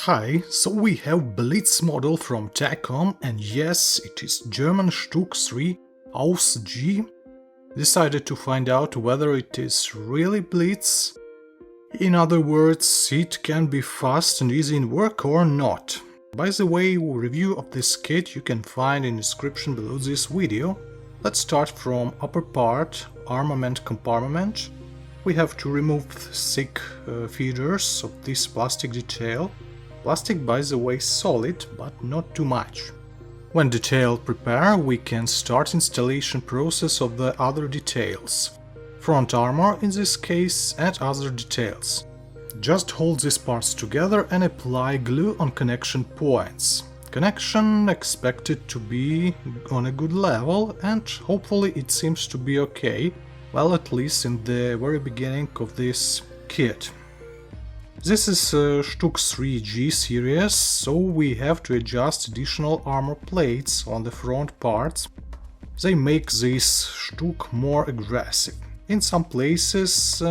Hi, so we have Blitz model from TAKOM, and yes, it is German StuG.III Ausf. Decided to find out whether it is really Blitz. In other words, it can be fast and easy in work or not. By the way, a review of this kit you can find in the description below this video. Let's start from upper part, armament compartment. We have to remove thick feeders of this plastic detail. Plastic, by the way, solid, but not too much. When detail prepared, we can start installation process of the other details. Front armor in this case and other details. Just hold these parts together and apply glue on connection points. Connection expected to be on a good level, and hopefully it seems to be okay, well, at least in the very beginning of this kit. This is StuG.III G series, so we have to adjust additional armor plates on the front parts. They make this StuG more aggressive. In some places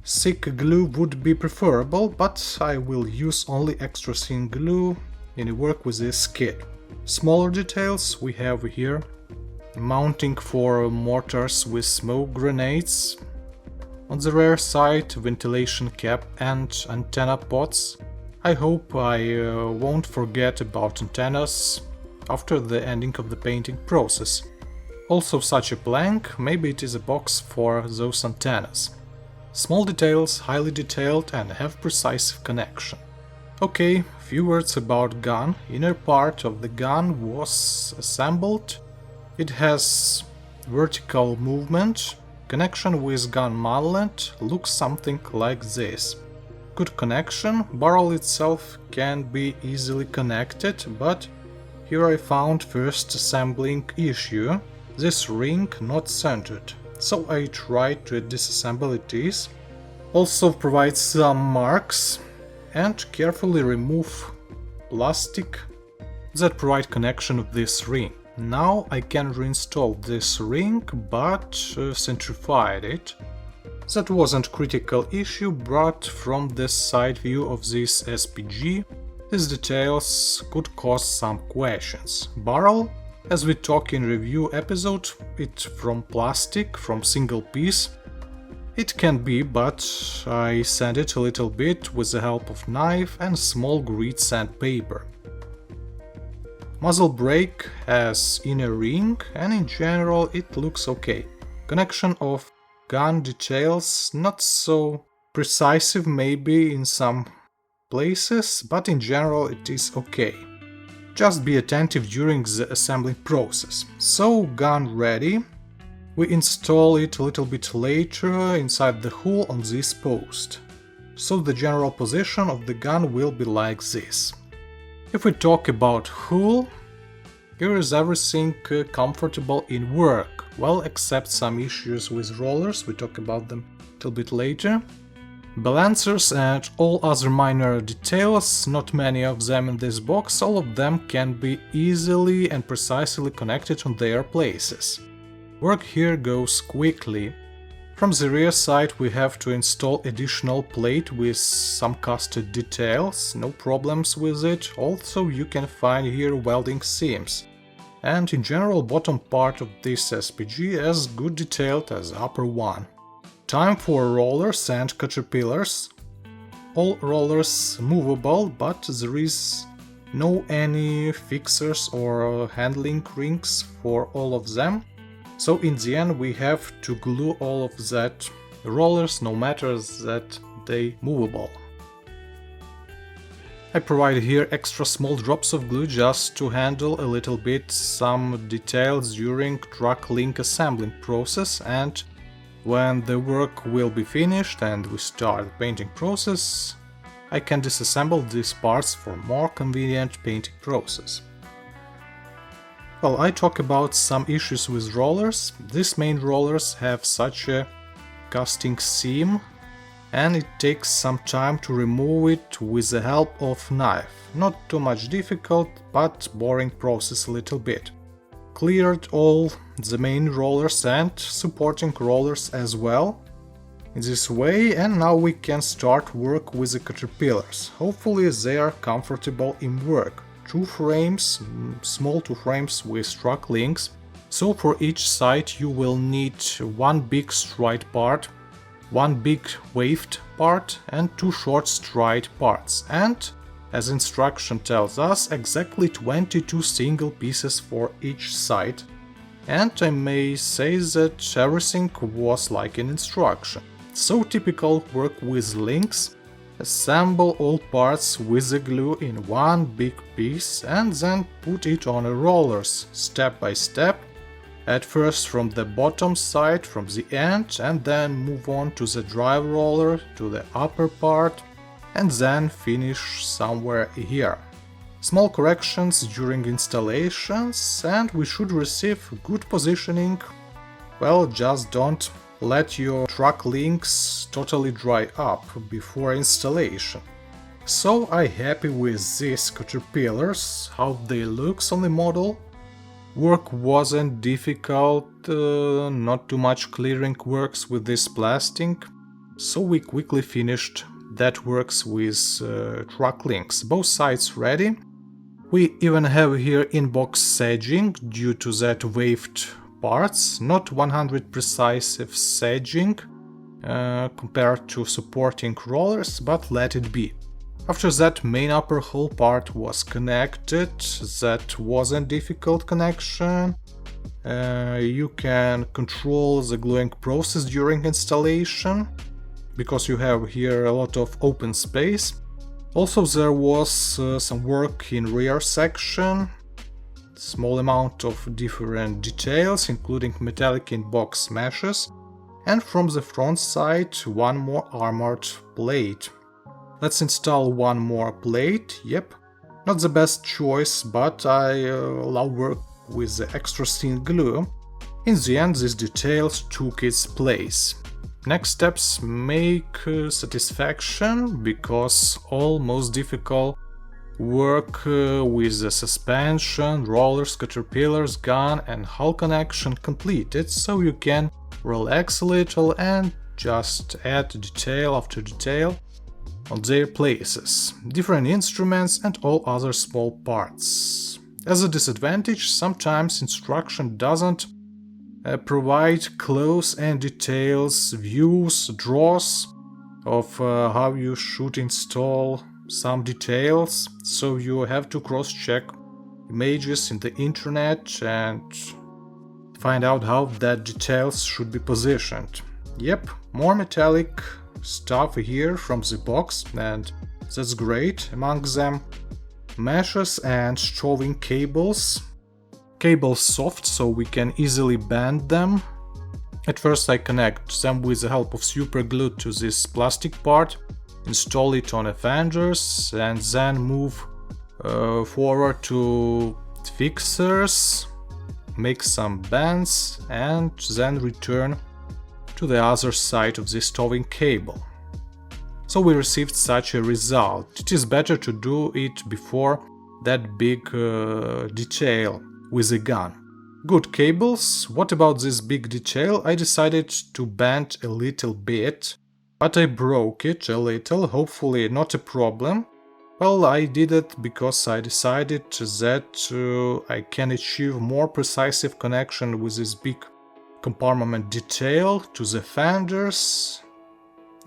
thick glue would be preferable, but I will use only extra thin glue in work with this kit. Smaller details we have here. Mounting for mortars with smoke grenades. On the rear side, ventilation cap and antenna pots. I hope I won't forget about antennas after the ending of the painting process. Also such a plank, maybe it is a box for those antennas. Small details, highly detailed and have precise connection. Okay, few words about gun. Inner part of the gun was assembled. It has vertical movement. Connection with gun muzzle looks something like this. Good connection, barrel itself can be easily connected, but here I found first assembling issue. This ring not centered, so I tried to disassemble it. Also provides some marks and carefully remove plastic that provide connection of this ring. Now I can reinstall this ring, but centrified it. That wasn't critical issue, but from the side view of this SPG, these details could cause some questions. Barrel, as we talk in review episode, it from plastic, from single piece. It can be, but I sanded a little bit with the help of knife and small grit sandpaper. Muzzle brake has inner ring, and in general it looks okay. Connection of gun details not so precise maybe in some places, but in general it is okay. Just be attentive during the assembling process. So, gun ready. We install it a little bit later inside the hull on this post. So the general position of the gun will be like this. If we talk about hull, here is everything comfortable in work, well, except some issues with rollers, we talk about them a little bit later. Balancers and all other minor details, not many of them in this box, all of them can be easily and precisely connected on their places. Work here goes quickly. From the rear side we have to install additional plate with some casted details, no problems with it. Also you can find here welding seams. And in general bottom part of this SPG as good detailed as upper one. Time for rollers and caterpillars. All rollers movable, but there is no any fixers or handling rings for all of them. So in the end we have to glue all of that rollers, no matter that they movable. I provide here extra small drops of glue just to handle a little bit some details during truck link assembling process, and when the work will be finished and we start the painting process, I can disassemble these parts for more convenient painting process. Well, I talk about some issues with rollers. These main rollers have such a casting seam, and it takes some time to remove it with the help of knife. Not too much difficult, but boring process a little bit. Cleared all the main rollers and supporting rollers as well. in this way, and now we can start work with the caterpillars. Hopefully they are comfortable in work. Two frames, small two frames with struck links. So for each side you will need one big stride part, one big waved part and two short stride parts, and as instruction tells us, exactly 22 single pieces for each side. And I may say that everything was like an instruction. So typical work with links, assemble all parts with the glue in one big piece and then put it on a rollers, step by step, at first from the bottom side, from the end, and then move on to the drive roller, to the upper part, and then finish somewhere here. Small corrections during installations and we should receive good positioning. Well, just don't let your truck links totally dry up before installation. So I'm happy with these caterpillars, how they look on the model. Work wasn't difficult, not too much clearing works with this plastic, so we quickly finished that works with truck links. Both sides ready. We even have here in-box sedging due to that waved parts, not 100 precise sedging compared to supporting rollers, but let it be. After that, main upper hull part was connected. That wasn't difficult connection. You can control the gluing process during installation because you have here a lot of open space. Also there was some work in rear section, small amount of different details including metallic in-box meshes, and from the front side one more armored plate. Let's install one more plate. Yep, not the best choice, but I love work with the extra thin glue. In the end these details took its place. Next steps make satisfaction, because all most difficult work with the suspension, rollers, caterpillars, gun and hull connection completed, so you can relax a little and just add detail after detail on their places, different instruments and all other small parts. As a disadvantage, sometimes instruction doesn't provide close and details, views, draws of how you should install some details, so you have to cross-check images in the internet and find out how that details should be positioned. Yep, more metallic stuff here from the box, and that's great. Among them, meshes and shoving cables. Cables soft, so we can easily bend them. At first I connect them with the help of super glue to this plastic part, install it on a fenders, and then move forward to fixers, make some bends, and then return to the other side of this towing cable. So we received such a result. It is better to do it before that big detail with a gun. Good cables. What about this big detail? I decided to bend a little bit, but I broke it a little, hopefully not a problem. Well, I did it because I decided that I can achieve more precise connection with this big compartment detail to the fenders,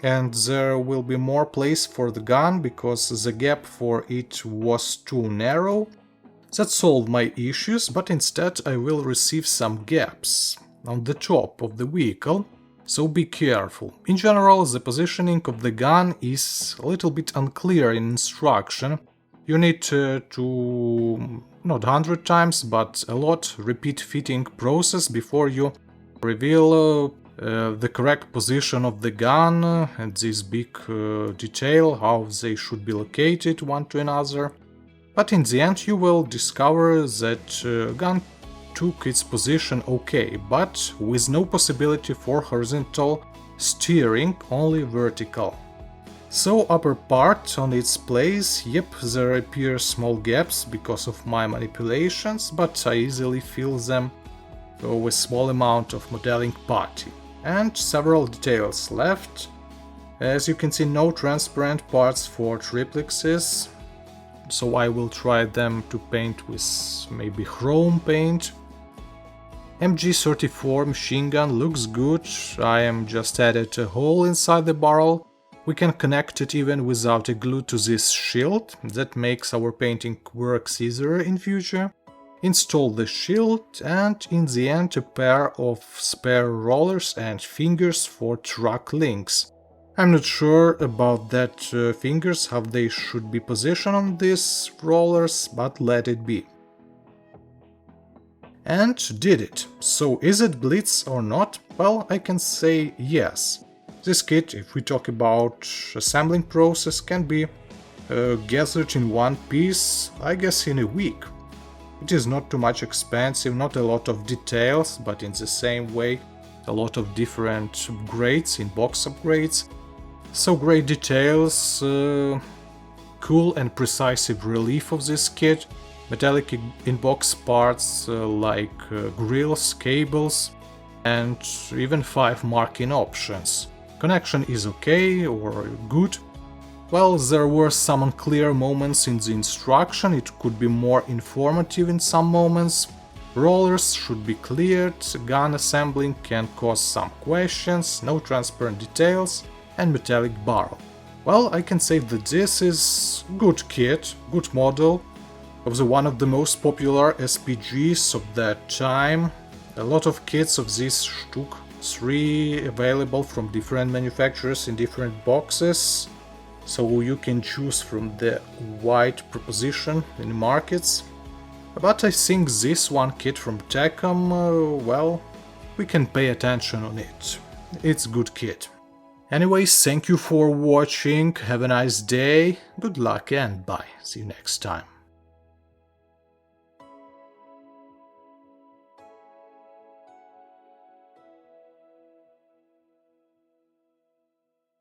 and there will be more place for the gun because the gap for it was too narrow. That solved my issues, but instead I will receive some gaps on the top of the vehicle, so be careful. In general, the positioning of the gun is a little bit unclear in instruction. You need to, not 100 times, but a lot, repeat fitting process before you reveal the correct position of the gun and this big detail, how they should be located one to another. But in the end you will discover that gun took its position okay, but with no possibility for horizontal steering, only vertical. So upper part on its place, yep, there appear small gaps because of my manipulations, but I easily fill them with small amount of modeling putty. and several details left. As you can see, no transparent parts for triplexes, so I will try them to paint with maybe chrome paint. MG34 machine gun looks good. I am just added a hole inside the barrel. We can connect it even without a glue to this shield, that makes our painting work easier in future. Install the shield, and in the end a pair of spare rollers and fingers for track links. I'm not sure about that fingers, how they should be positioned on these rollers, but let it be. And did it. So is it Blitz or not? Well, I can say yes. This kit, if we talk about assembling process, can be gathered in one piece, I guess in a week. It is not too much expensive, not a lot of details, but in the same way a lot of different upgrades, in-box upgrades. So great details, cool and precise relief of this kit, metallic in-box parts like grills, cables, and even 5 marking options. Connection is okay or good. Well, there were some unclear moments in the instruction, it could be more informative in some moments. Rollers should be cleared, gun assembling can cause some questions, no transparent details, and metallic barrel. Well, I can say that this is good kit, good model, of one of the most popular SPGs of that time. A lot of kits of this StuG.III available from different manufacturers in different boxes, so you can choose from the wide proposition in markets. But I think this one kit from TAKOM, well, we can pay attention on it. It's good kit. Anyways, thank you for watching, have a nice day, good luck and bye, see you next time.